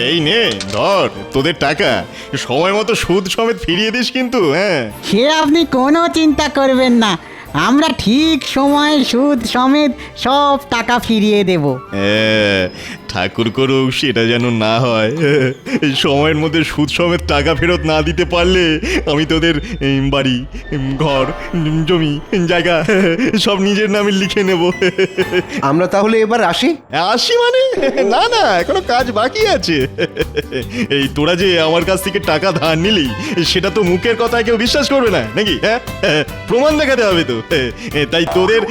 এই নে ধর তোদের টাকা, সময় মতো সুদ সমেত ফিরিয়ে দিস কিন্তু। হ্যাঁ, সে আপনি কোনো চিন্তা করবেন না, আমরা ঠিক সময়ে সুদ সমেত সব টাকা ফিরিয়ে দেব। ঠাকুর করুক সেটা যেন না হয়। এই সময়ের মধ্যে সুদ সমেত টাকা ফেরত না দিতে পারলে আমি তোদের বাড়ি, ঘর, জমি, জায়গা সব নিজের নামে লিখে নেব। আমরা তাহলে এবার আসি। আসি মানে? না না, এখনো কাজ বাকি আছে। এই তোরা যে আমার কাছ থেকে টাকা ধার নিলি, সেটা তো মুখের কথা কেউ বিশ্বাস করবে না নাকি? হ্যাঁ, প্রমাণ দেখাতে হবে তো। তাই তোদের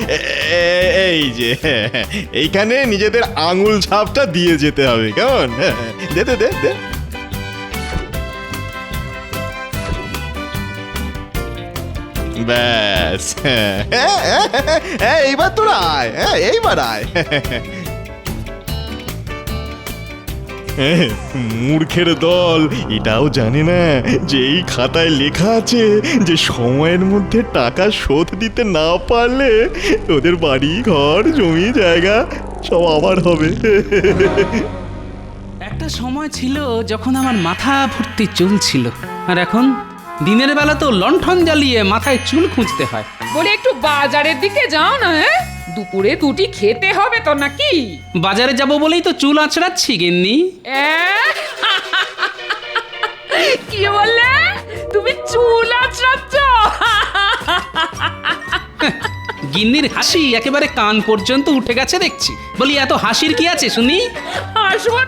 এই যে এইখানে নিজেদের আঙুল ছাপটা দিয়ে যেতে হবে, কেমন? দে দে দে দে। ব্যাস, এইবার তোরা আয়, এইবার আয়। মূর্খের দল এটাও জানে না যে এই খাতায় লেখা আছে যে সময়ের মধ্যে টাকা শোধ দিতে না পারলে ওদের বাড়ি, ঘর, জমি, জায়গা সব আবার হবে। একটা সময় ছিল যখন আমার মাথা ভর্তি চুল ছিল, আর এখন দিনের বেলা তো লণ্ঠন জ্বালিয়ে মাথায় চুল খুঁজতে হয়। বলে একটু বাজারের দিকে যাও না। হ্যাঁ, দুপুরে দুটি খেতে হবে তো নাকি? বাজারে যাব বলেই তো চুল আঁচড়াচ্ছি গিন্নি। কি বললে? তুমি চুল আঁচড়াচ্ছ? গিন্নির হাসি একেবারে কান পর্যন্ত উঠে গেছে দেখছি। বলি এত হাসির কি আছে শুনি? হাসবো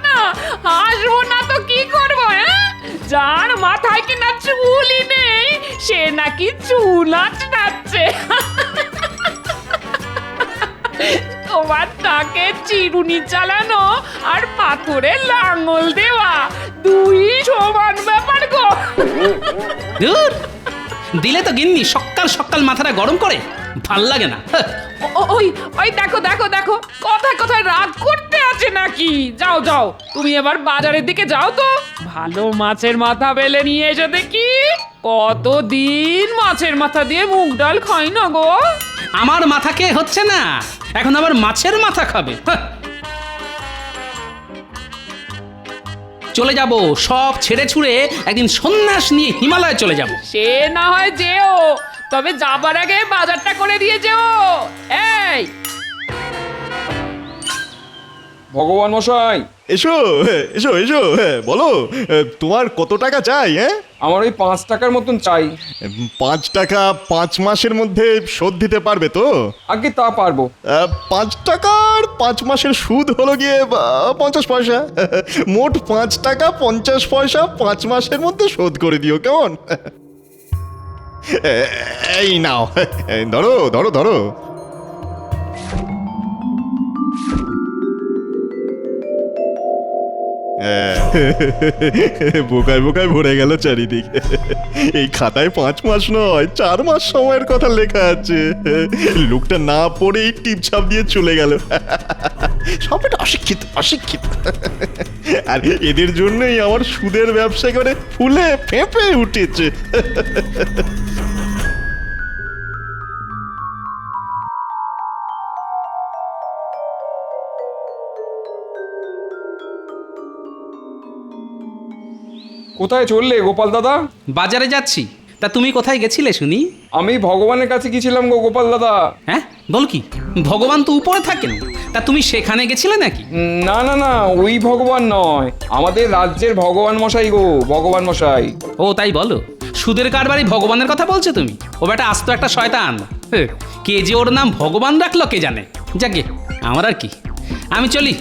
না তো কি করবো? যার মাথায় কিনা চুলই নেই সে নাকি চুল আঁচড়াচ্ছে। তোমার তাকে চিরুনি চালানো আর পাথরে লাঙল দেওয়া দুই সমান ব্যাপার গো। ধুর, দিলে তো গিন্নি সকাল সকাল মাথাটা গরম করে, ভাল লাগে না। ওই ওই দেখো দেখো দেখো, কথায় কথায় রাগ করতে আছে নাকি? যাও যাও, তুমি এবার বাজারের দিকে যাও তো, ভালো মাছের মাথা বেলে নিয়ে এসো দেখি। কতদিন মাছের মাথা দিয়ে মুগ ডাল খাই না গো। আমার মাথা খেয়ে হচ্ছে না, এখন আবার মাছের মাথা খাবে। চলে যাব, সব ছেড়ে ছুড়ে একদিন সন্ন্যাস নিয়ে হিমালয়ে চলে যাব। সে না হয় যেও, তবে যাবার আগে বাজারটা করে দিয়ে যেও। এই ভগবান মশাই, এসো এসো এসো, বলো তোমার কত টাকা চাই? হ্যাঁ, আমার ওই 5 টাকার মতন চাই। 5 টাকা 5 মাসের মধ্যে শোধ দিতে পারবে তো? আগে তা পারবো। 5 টাকার 5 মাসের সুদ হলো গিয়ে 50 পয়সা। মোট 5 টাকা 50 পয়সা 5 মাসের মধ্যে শোধ করে দিও, কেমন? এই নাও, ধরো ধরো ধরো। বোকায় বোকায় ভরে গেল চারিদিকে। এই খাতায় 5 মাস নয় 4 মাস সময়ের কথা লেখা আছে। লোকটা না পড়েই টিপছাপ দিয়ে চলে গেল। সব এটা অশিক্ষিত অশিক্ষিত। আর এদের জন্যই আমার সুদের ব্যবসা করে ফুলে ফেঁপে উঠেছে। কোথায় চললে গোপাল দাদা? বাজারে যাচ্ছি। তা তুমি কোথায় গেছিলে শুনি? আমি ভগবানের কাছে গেছিলাম গো গোপাল দাদা। হ্যাঁ, বল কি? ভগবান তো উপরে থাকেন, তা তুমি সেখানে গেছিলে নাকি? না না না, ওই ভগবান নয়, আমাদের রাজ্যের ভগবান মশাই গো, ভগবান মশাই। ও তাই বলো? সুদের কারবারি ভগবানের কথা বলছো তুমি? ও বেটা আস্ত একটা শয়তান। কে যে ওর নাম ভগবান রাখলো কে জানে। যাকে আমার আর কি, আমি চলি।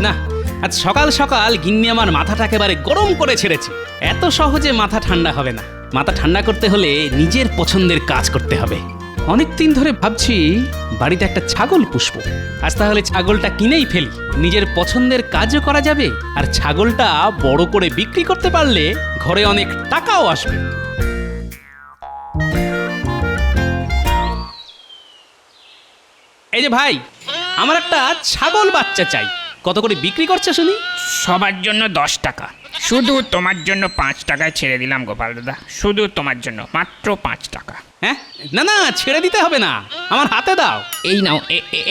না, আজ সকাল সকাল গিন্নি আমার মাথাটা একেবারে গরম করে ছেড়েছে। এত সহজে মাথা ঠান্ডা হবে না। মাথা ঠান্ডা করতে হলে নিজের পছন্দের কাজ করতে হবে। অনেক দিন ধরে ভাবছি বাড়িতে একটা ছাগল পুষবো। আজ তাহলে ছাগলটা কিনেই ফেলি, নিজের পছন্দের কাজও করা যাবে, আর ছাগলটা বড় করে বিক্রি করতে পারলে ঘরে অনেক টাকাও আসবে। এই যে ভাই, আমার একটা ছাগল বাচ্চা চাই। কত করে বিক্রি করছে শুনি? সবার জন্য 10 টাকা, শুধু তোমার জন্য 5 টাকায় ছেড়ে দিলাম গোপাল দাদা। শুধু তোমার জন্য মাত্র 5 টাকা। হ্যাঁ না না, ছেড়ে দিতে হবে না, আমার হাতে দাও। এই নাও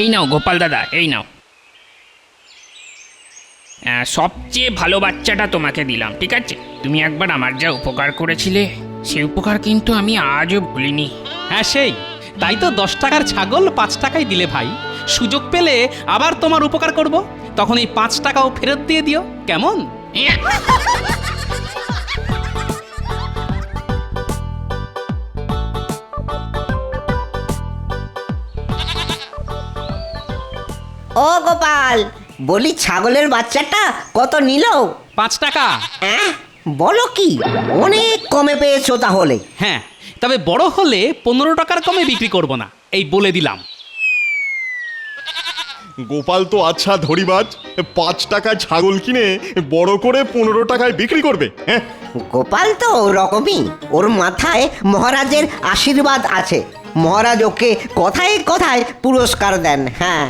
এই নাও গোপাল দাদা, এই নাও। সবচেয়ে ভালো বাচ্চাটা তোমাকে দিলাম, ঠিক আছে? তুমি একবার আমার যা উপকার করেছিলে, সেই উপকার কিন্তু আমি আজও ভুলিনি। হ্যাঁ সেই, তাই তো 10 টাকার ছাগল 5 টাকায় দিলে ভাই। সুযোগ পেলে আবার তোমার উপকার করব, তখন এই 5 টাকাও ফেরত দিয়ে দিও, কেমন? ও গোপাল, বলি ছাগলের বাচ্চাটা কত নিল? 5 টাকা। বলো কি, অনেক কমে পেয়েছো তাহলে। হ্যাঁ, তবে বড় হলে 15 টাকার কমে বিক্রি করব না, এই বলে দিলাম। গোপাল তো আচ্ছা ধরিবাজ, 5 টাকায় ছাগল কিনে বড় করে 15 টাকায় বিক্রি করবে। হ্যাঁ, গোপাল তো ওরকমই, ওর মাথায় মহারাজের আশীর্বাদ আছে। মহারাজ ওকে কথায় কথায় পুরস্কার দেন। হ্যাঁ,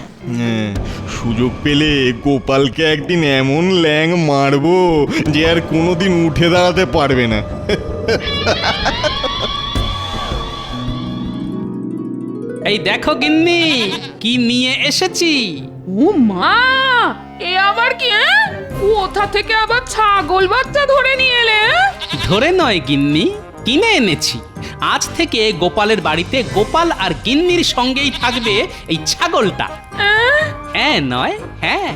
সুযোগ পেলে গোপালকে একদিন এমন ল্যাং মারবো যে আর কোনোদিন উঠে দাঁড়াতে পারবে না। এই দেখো গিন্নি, কি নিয়ে এসেছি। ও মা, এ আবার কি? কোথা থেকে আবার ছাগল বাচ্চা ধরে নিয়ে এলে? ধরে নয় গিন্নি, কিনে এনেছি। আজ থেকে গোপালের বাড়িতে গোপাল আর গিন্নির সঙ্গেই থাকবে এই ছাগলটা। হ্যাঁ নয়, হ্যাঁ।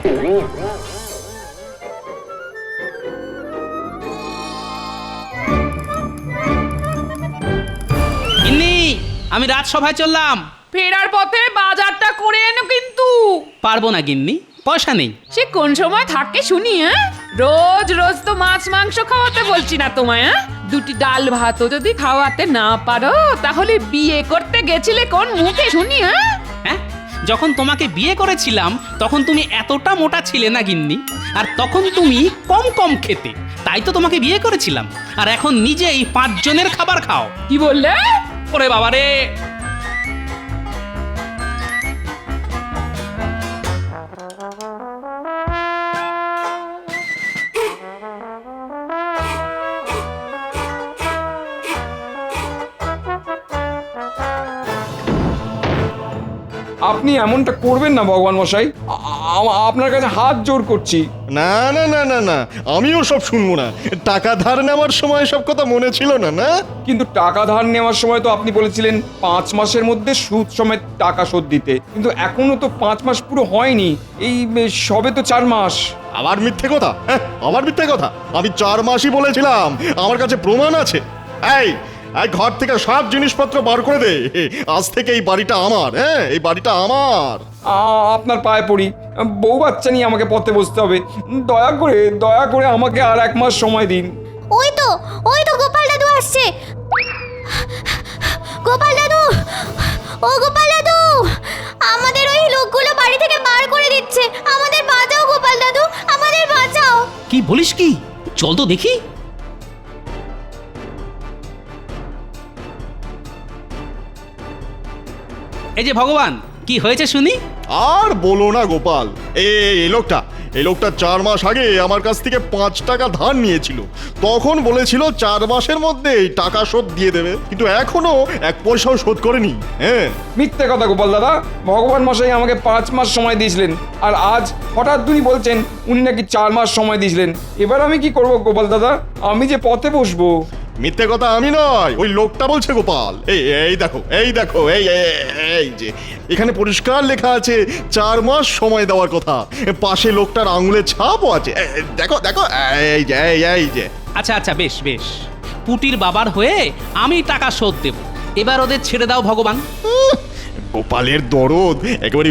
গিন্নি, আমি রাজসভায় চললাম। ফেরার পথে বাজারটা করে এনো কিন্তু। পারবো না গিন্নি, পয়সা নেই। সে কোন সময় থাকে শুনি? রোজ রোজ তো মাছ মাংস খাওয়াতে বলছি না তোমায়। দুটি ডাল ভাতও যদি খাওয়াতে না পারো, তাহলে বিয়ে করতে গেছিলে কোন মুখে শুনি? হ্যাঁ, যখন তোমাকে বিয়ে করেছিলাম তখন তুমি এতটা মোটা ছিলে না গিন্নি, আর তখন তুমি কম কম খেতে, তাই তো তোমাকে বিয়ে করেছিলাম। আর এখন নিজেই 5 জনের খাবার খাও। কি বললে? ওরে বাবা রে! আপনি এমনটা করবেন না ভগবান মশাই, আপনার কাছে হাত জোর করছি। না না না না না, আমিও সব শুনবো না। টাকা ধার নেওয়ার সময় সব কথা মনে ছিল না? না, কিন্তু টাকা ধার নেওয়ার সময় তো আপনি বলেছিলেন 5 মাসের মধ্যে সুদ সমেত টাকা শোধ দিতে, কিন্তু এখনো তো 5 মাস পুরো হয়নি, এই সবে তো 4 মাস। আবার মিথ্যে কথা? হ্যাঁ, আবার মিথ্যে কথা। আমি 4 মাসই বলেছিলাম, আমার কাছে প্রমাণ আছে। এই ঘর থেকে সব জিনিসপত্র বার করে দে, আজ থেকে এই বাড়িটা আমার। হ্যাঁ, এই বাড়িটা আমার। আপনার পায়ে পড়ি, বউ বাচ্চা নিয়ে আমাকে পথে বসতে হবে, দয়া করে আমাকে আর 1 মাস সময় দিন। ওই তো গোপাল দাদু আসছে। গোপাল দাদু, ও গোপাল দাদু, আমাদের ওই লোকগুলো বাড়ি থেকে বার করে দিচ্ছে। আমাদের বাঁচাও গোপাল দাদু, আমাদের বাঁচাও। কি বলিস কি? চল তো দেখি। এই যে ভগবান, কি হয়েছে শুনি। আর বলো না গোপাল, এই লোকটা 4 মাস আগে আমার কাছ থেকে 5 টাকা ধার নিয়েছিল। তখন বলেছিল 4 মাসের মধ্যে এই টাকা শোধ দিয়ে দেবে, কিন্তু এখনো 1 পয়সাও শোধ করেনি। হ্যাঁ, মিথ্যে কথা গোপাল দাদা, ভগবান মশাই আমাকে 5 মাস সময় দিয়েছিলেন, আর আজ হঠাৎ উনি বলছেন উনি নাকি 4 মাস সময় দিয়েছিলেন। এবার আমি কি করব গোপাল দাদা? আমি যে পথে বসবো। মিথ্যে কথা আমি নয়, ওই লোকটা বলছে গোপাল। এই দেখো এই যে এখানে পরিষ্কার লেখা আছে 4 মাস সময় দেওয়ার কথা। পাশে লোকটার আঙুলের ছাপও আছে। দেখো এই যে। আচ্ছা বেশ বেশ, পুটির বাবার হয়ে আমি টাকা শোধ দেব। এবার ওদের ছেড়ে দাও ভগবান। গোপালের দরদ একেবারে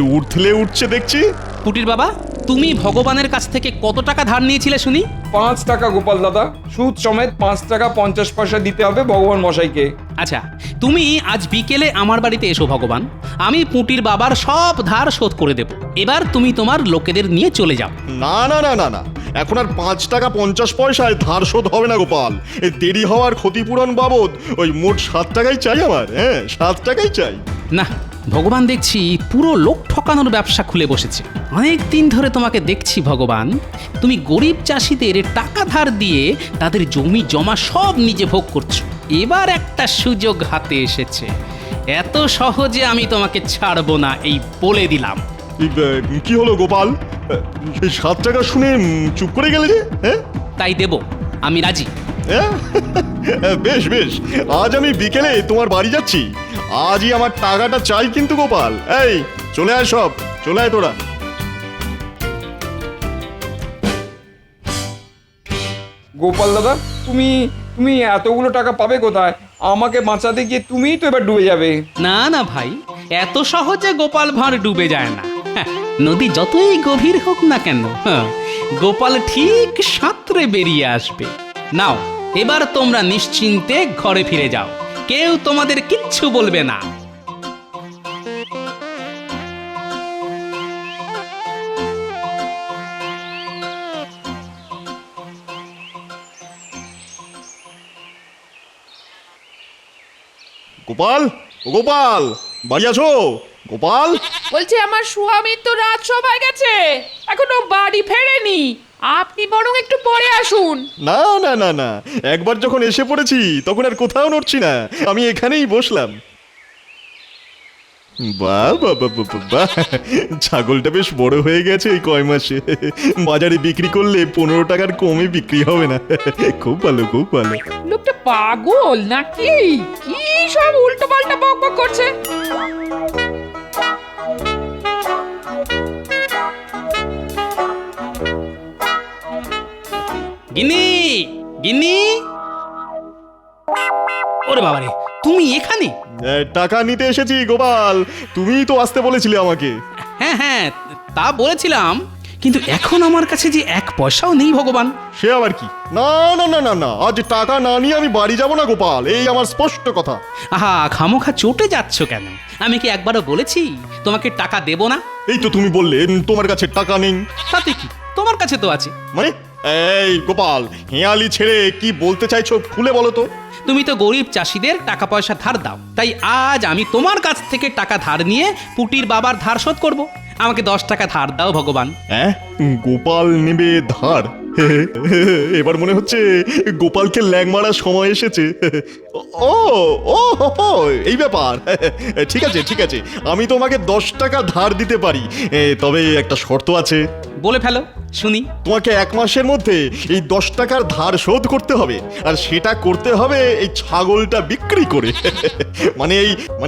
উঠছে দেখছি। পুটির বাবা, তুমি ভগবানের কাছ থেকে কত টাকা ধার নিয়েছিলে শুনি? 5 টাকা গোপাল দাদা, সুদ সমেত 5 টাকা 50 পয়সা দিতে হবে ভগবান মশাইকে। আচ্ছা, তুমি আজ বিকেলে আমার বাড়িতে এসো ভগবান, আমি পুটির বাবার সব ধার শোধ করে দেব। এবার তুমি তোমার লোকেদের নিয়ে চলে যাও। না না না না না, এখন আর 5 টাকা 50 পয়সায় ধার শোধ হবে না গোপাল। এই দেরি হওয়ার ক্ষতিপূরণ বাবদ ওই মোট 7 টাকাই চাই আমার। হ্যাঁ, 7 টাকাই চাই। না, ভগবান দেখছি পুরো লোক ঠকানোর ব্যবসা খুলে বসেছে। অনেক দিন ধরে তোমাকে দেখছি ভগবান, তুমি গরিব চাষিদের টাকা ধার দিয়ে তাদের জমি জমা সব নিজে ভোগ করছো। এবার একটা সুযোগ হাতে এসেছে। এত সহজে আমি তোমাকে ছাড়বো না, এই বলে দিলাম। কি হলো গোপাল? এই 7 টাকা শুনে চুপ করে গেলে যে? হ্যাঁ তাই দেব, আমি রাজি। হ্যাঁ? বেশ বেশ, আজ আমি বিকেলে তোমার বাড়ি যাচ্ছি। আজই আমার টাকাটা চাই কিন্তু গোপাল। এই চলে আয়, সব চলে আয় তোরা। গোপাল দাদা, তুমি তুমি এতগুলো টাকা পাবে কোথায়? আমাকে বাঁচাতে গিয়ে তুমিই তো এবার ডুবে যাবে। না না ভাই, এত সহজে গোপাল ভাঁড় ডুবে যায় না। হ্যাঁ, নদী যতই গভীর হোক না কেন, গোপাল ঠিক সাঁতরে বেরিয়ে আসবে। নাও, এবার তোমরা নিশ্চিন্তে ঘরে ফিরে যাও, কেউ তোমাদের কিচ্ছু বলবে না। গোপাল, ও গোপাল, বাড়ি আছো? গোপাল, বলছি আমার স্বামী তো রাত সবাই গেছে, এখনো বাড়ি ফেরেনি। আপনি বরং একটু পরে আসুন। না না না না, একবার যখন এসে পড়েছি তখন আর কোথাও নড়ছি না, আমি এখানেই বসলাম। বাহ বাহ বাহ বাহ বাহ, ছাগলটা বেশ বড় হয়ে গেছে এই কয় মাসে। বাজারে বিক্রি করলে 15 টাকার কমে বিক্রি হবে না। খুব ভালো, খুব ভালো। লোকটা পাগল নাকি? কি সব উল্টো পাল্টা বকবক করছে। গিন্নি, গিন্নি, ওরে বাবারে, তুমি এখানে? টাকা নিতে এসেছি গোপাল, তুমিই তো আসতে বলেছিলে আমাকে। হ্যাঁ হ্যাঁ, তা বলেছিলাম, কিন্তু এখন আমার কাছে যে 1 পয়সাও নেই ভগবান। সে আবার কি? না না না না না, আজ টাকা না নিয়ে আমি বাড়ি যাব না গোপাল, এই আমার স্পষ্ট কথা। আহা, খামোখা চটে যাচ্ছ কেন? আমি কি একবারও বলেছি তোমাকে টাকা দেব না? এই তো তুমি বললে তোমার কাছে টাকা নেই। তাতে কি, তোমার কাছে তো আছে। মানে এই গোপাল, হেয়ালি ছেড়ে কি বলতে চাইছো খুলে বলো তো। তুমি তো গরিব চাষিদের টাকা পয়সা ধার দাও, তাই আজ আমি তোমার কাছ থেকে টাকা ধার নিয়ে পুটির বাবার ধার শোধ করব। আমাকে 10 টাকা ধার দাও ভগবান। হ্যাঁ, গোপাল নেবে ধার? এবার মনে হচ্ছে গোপালকে ল্যাং মারার সময় এসেছে। ও ও হো হো, এই ব্যাপার। ঠিক আছে ঠিক আছে, আমি তোমাকে 10 টাকা ধার দিতে পারি, তবে একটা শর্ত আছে। বলে ফেলো শুনি। তোমাকে 1 মাসের মধ্যে এই 10 টাকার ধার শোধ করতে হবে, আর সেটা করতে হবে এই ছাগলটা বিক্রি করে। মানে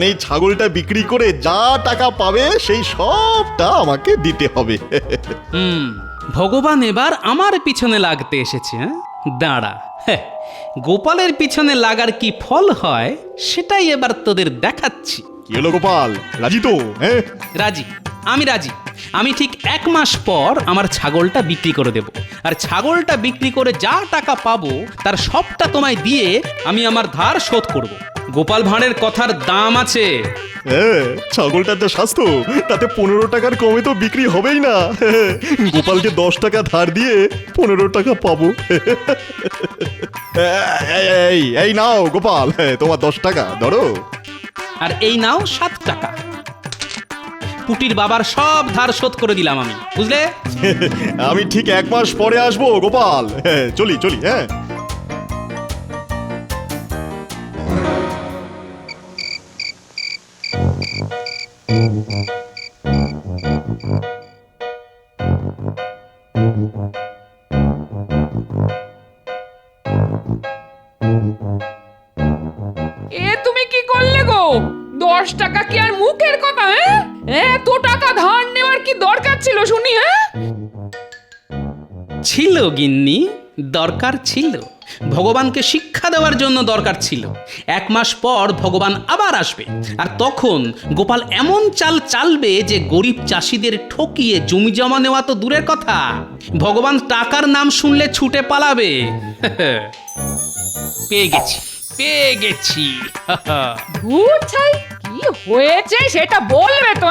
এই ছাগলটা বিক্রি করে যা টাকা পাবে সেই সবটা আমাকে দিতে হবে। ভগবান এবার আমার পিছনে লাগতে এসেছে। হ্যাঁ, দাঁড়া, হ্যাঁ, গোপালের পিছনে লাগার কি ফল হয় সেটাই এবার তোদের দেখাচ্ছি। কি হলো গোপাল, রাজি তো? হ্যাঁ রাজি, আমি রাজি। আমি ঠিক 1 মাস পর আমার ছাগলটা বিক্রি করে দেব, আর ছাগলটা বিক্রি করে যা টাকা পাবো তার সবটা তোমায় দিয়ে আমি আমার ধার শোধ করব। গোপাল ভাঁড়ের কথার দাম আছে। হ্যাঁ, ছাগলটার যা স্বাস্থ্য, তাতে 15 টাকার কমে তো বিক্রি হবেই না। গোপালকে 10 টাকা ধার দিয়ে 15 টাকা পাবো। এই এই নাও গোপাল, তোমার 10 টাকা ধরো। আর এই নাও 7 টাকা। পুটির বাবার সব ধার শোধ করে দিলাম আমি, বুঝলে? আমি ঠিক 1 মাস পরে আসবো গোপাল। চলি চলি। হ্যাঁ, এ তুমি কি করলে গো? 10 টাকা কি আর মুখের কথা? এত টাকা ধার নেওয়ার কি দরকার ছিল শুনি? ছিল গিন্নি, দরকার ছিল। ভগবানকে শিক্ষা দেওয়ার জন্য দরকার ছিল। 1 মাস পর ভগবান আবার আসবে, আর তখন গোপাল এমন চাল চালবে যে গরিব চাষিদের ঠকিয়ে জমি জমা নেওয়া তো দূরের কথা, ভগবান টাকার নাম শুনলে ছুটে পালাবে। পেয়ে গেছি, পেয়ে গেছি। ধুর ছাই, কি হয়েছে সেটা বলবে তো?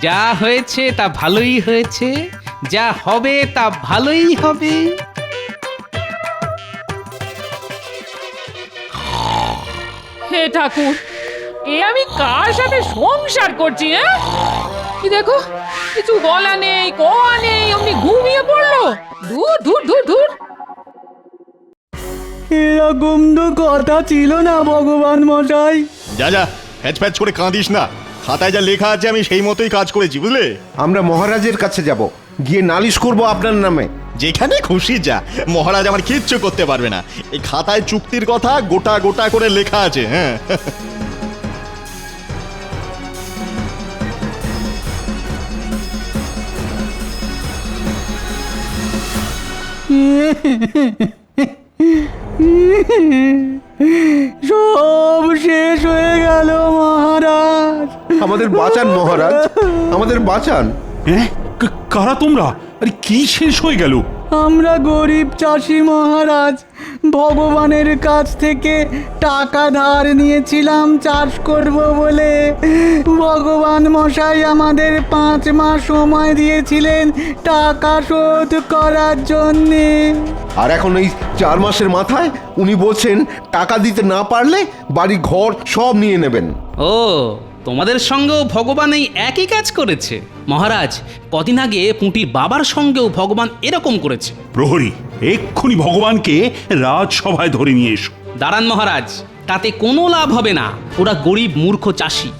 যা হয়েছে তা ভালোই হয়েছে, যা হবে তা ভালোই হবে। হে ঠাকুর, এ আমি কার সাথে সংসার করছি? কি দেখো, কিছু বলা নেই, কোয়া নেই, অমনি ঘুমিয়ে পড়লো। দূর দূর দূর দূর। এরকম তো কথা ছিল না ভগবান মশাই। যা যা, ফ্যাচ ফ্যাচ করে কাঁদিস না। খাতায় যা লেখা আছে আমি সেই মতোই কাজ করেছি, বুঝলে? আমরা মহারাজের কাছে যাব, গিয়ে নালিশ করব আপনার নামে। যেখানে খুশি যা, মহারাজ আমার কিচ্ছু করতে পারবে না। এই খাতায় চুক্তির কথা গোটা গোটা করে লেখা আছে। হ্যাঁ, সব শেষ হয়ে গেল মহারাজ। আমাদের বাঁচান মহারাজ, আমাদের বাঁচান। হ্যাঁ, কারা তোমরা? আরে কি শেষ হয়ে গেল? আমরা গরিব চাষি মহারাজ, ভগবানের কাছ থেকে টাকা ধার নিয়েছিলাম চাষ করব বলে। ভগবান মশাই আমাদের 5 মাস সময় দিয়েছিলেন টাকা শোধ করার জন্যে। আর এখন এই 4 মাসের মাথায় উনি বলছেন টাকা দিতে না পারলে বাড়ি ঘর সব নিয়ে নেবেন। ও, তোমাদের সঙ্গেও ভগবান এই একই কাজ করেছে। মহারাজ, কদিন আগে পুঁটির বাবার সঙ্গেও ভগবান এরকম করেছে। প্রহরী, এক্ষুনি ভগবানকে রাজসভায় ধরে নিয়ে এসো। দাঁড়ান মহারাজ, তাতে কোনো লাভ হবে না। ওরা গরিব মূর্খ চাষি।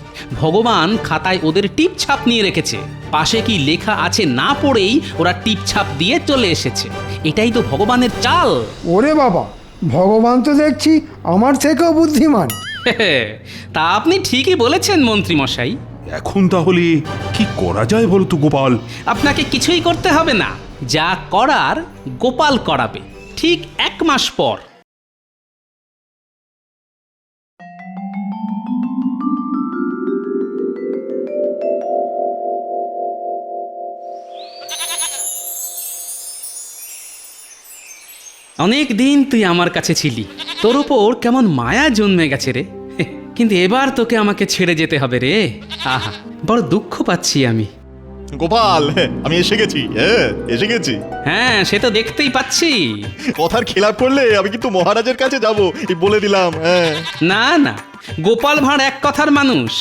ভগবান খাতায় ওদের টিপ ছাপ নিয়ে রেখেছে। পাশে কি লেখা আছে না পড়েই ওরা টিপ ছাপ দিয়ে চলে এসেছে। এটাই তো ভগবানের চাল। ওরে বাবা, ভগবান তো দেখছি আমার থেকেও বুদ্ধিমান। তা আপনি ঠিকই বলেছেন মন্ত্রী মশাই। এখন তাহলে কি করা যায় বলো তো গোপাল? আপনাকে কিছুই করতে হবে না, যা করার গোপাল করাবে ঠিক 1 মাস পর। অনেক দিন তুই আমার কাছে ছিলি, তোর ওপর কেমন মায়া জন্মে গেছে রে। কিন্তু এবার তোকে আমাকে ছেড়ে যেতে হবে রে। আহা, বড় দুঃখ পাচ্ছি আমি। গোপাল, আমি এসে গেছি। হ্যাঁ, এসে গেছি। হ্যাঁ, সে তো দেখতেই পাচ্ছি। কথার খেলাপ করলে আমি কিন্তু মহারাজের কাছে যাব, বলে দিলাম। হ্যাঁ, না না, গোপাল ভাঁড় এক কথার মানুষ,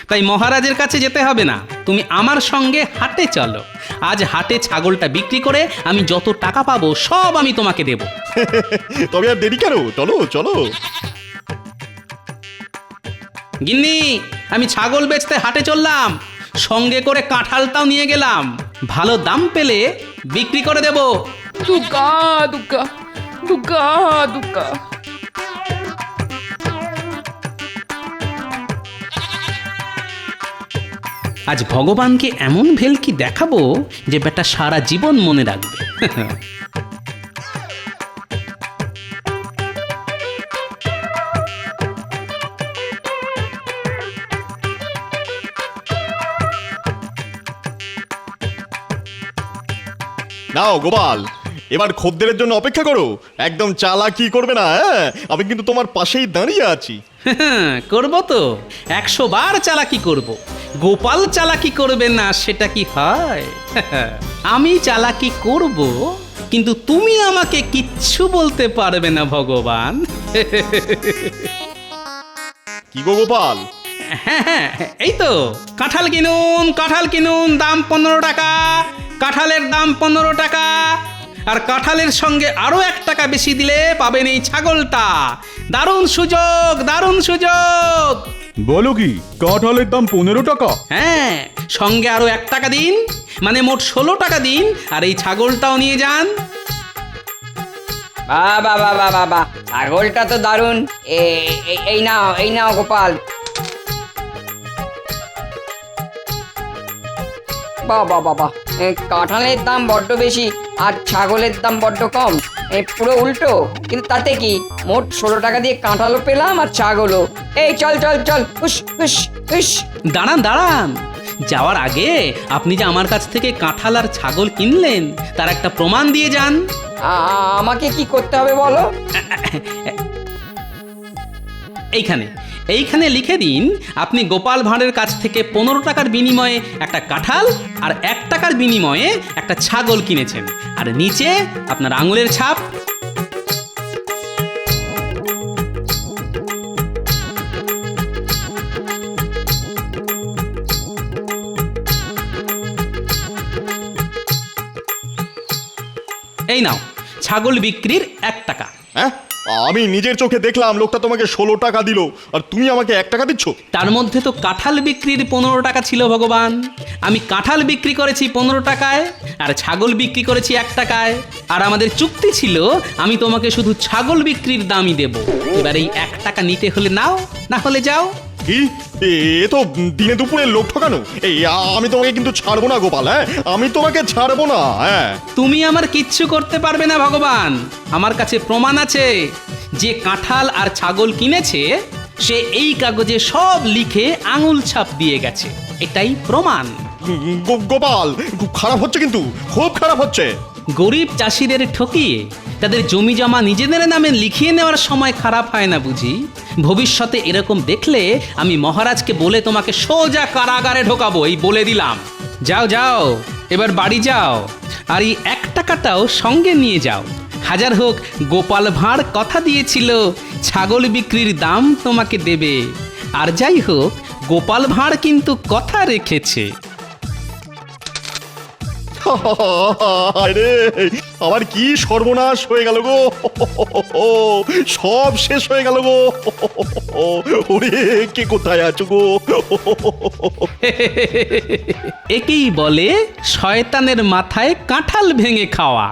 তাই মহারাজের কাছে যেতে হবে না। তুমি আমার সঙ্গে হাটে চলো। আজ হাটে ছাগলটা বিক্রি করে আমি যত টাকা পাবো সব আমি তোমাকে দেব। তবে আর দেরি কেন? চলো চলো। গিন্নি, আমি ছাগল বেচতে হাটে চললাম, সঙ্গে করে কাঁঠালটাও নিয়ে গেলাম। ভালো দাম পেলে বিক্রি করে দেব। দুগ্গা দুগ্গা দুগ্গা দুগ্গা। আজ ভগবানকে এমন ভেলকি দেখাবো যে বেটা সারা জীবন মনে রাখবে। নাও গোপাল, এবার খদ্দেরের জন্য অপেক্ষা করো। একদম চালাকি করবে না। হ্যাঁ, আমি কিন্তু তোমার পাশেই দাঁড়িয়ে আছি। করব তো, 100 বার চালাকি করব। গোপাল চালাকি করবে না সেটা কি হয়? আমি চালাকি করব, কিন্তু তুমি আমাকে কিচ্ছু বলতে পারবে না ভগবান। কি গো গোপাল? হ্যাঁ, এই তো কাঁঠাল কিনুন, কাঁঠাল কিনুন, দাম 15 টাকা। কাঁঠালের দাম 15 টাকা। আর কাঁঠালের সঙ্গে আরো 1 টাকা বেশি দিলে পাবেন এই ছাগলটা। দারুণ সুযোগ, দারুণ সুযোগ। বলো কি, কাঁঠালের দাম 15 টাকা? হ্যাঁ, সঙ্গে আরো 1 টাকা দিন, মানে মোট 16 টাকা দিন, আর এই ছাগলটাও নিয়ে যান। বাবা বাবা বাবা, ছাগলটা তো দারুণ। এই নাও গোপাল। বাবা বাবা, কাঁঠালের দাম বড্ড বেশি আর ছাগলের দাম বড্ড কম। পুরো উল্টো, কিন্তু তাতে কি, মোট 16 টাকা দিয়ে কাঁঠালও পেলাম আর ছাগলও। এই চল চল চল, হুস হুস হুস। দাঁড়ান দাঁড়ান, যাওয়ার আগে আপনি যে আমার কাছ থেকে কাঁঠাল আর ছাগল কিনলেন তার একটা প্রমাণ দিয়ে যান। আমাকে কি করতে হবে বলো? এইখানে লিখে দিন আপনি গোপাল ভাঁড়ের কাছ থেকে 15 টাকার বিনিময়ে একটা কাঁঠাল আর 1 টাকার বিনিময়ে একটা ছাগল কিনেছেন, আর নিচে আপনার আঙুলের ছাপ। এই নাও ছাগল বিক্রির 1 টাকা। হ্যাঁ, আমি নিজের চোখে দেখলাম লোকটা তোমাকে 16 টাকা দিল আর তুমি আমাকে 1 টাকা দিচ্ছ। তার মধ্যে তো কাঁঠাল বিক্রির 15 টাকা ছিল ভগবান। আমি কাঁঠাল বিক্রি করেছি 15 টাকায় আর ছাগল বিক্রি করেছি 1 টাকায়। আর আমাদের চুক্তি ছিল আমি তোমাকে শুধু ছাগল বিক্রির দামই দেব। এবার এই 1 টাকা নিতে হলে নাও, না হলে যাও। কি এ তো দিনে দুপুরে লোক ঠকানো। এই আমি তোমাকে কিন্তু ছাড়বো না গোপাল, হ্যাঁ আমি তোমাকে ছাড়বো না। হ্যাঁ তুমি আমার কিচ্ছু করতে পারবে না ভগবান। আমার কাছে প্রমাণ আছে। যে কাঁঠাল আর ছাগল কিনেছে সে এই কাগজে সব লিখে আঙুল ছাপ দিয়ে গেছে। এটাই প্রমাণ। গোপাল খুব খারাপ হচ্ছে, কিন্তু খুব খারাপ হচ্ছে। গরিব চাষিদের ঠকিয়ে তাদের জমি জমা নিজেদের নামে লিখিয়ে নেওয়ার সময় খারাপ হয় না বুঝি? ভবিষ্যতে এরকম দেখলে আমি মহারাজকে বলে তোমাকে সোজা কারাগারে ঢোকাবো, এই বলে দিলাম। যাও যাও, এবার বাড়ি যাও। আর এই 1 টাকাটাও সঙ্গে নিয়ে যাও। হাজার হোক গোপাল ভাঁড় কথা দিয়েছিল ছাগল বিক্রির দাম তোমাকে দেবে। আর যাই হোক গোপাল ভাঁড় কিন্তু কথা রেখেছে। আরে আমার কি সর্বনাশ হয়ে গেল গো, সব শেষ হয়ে গেল গো। ওরে কে কোথায় আছো গো? একেই বলে শয়তানের মাথায় কাঁঠাল ভেঙে খাওয়া।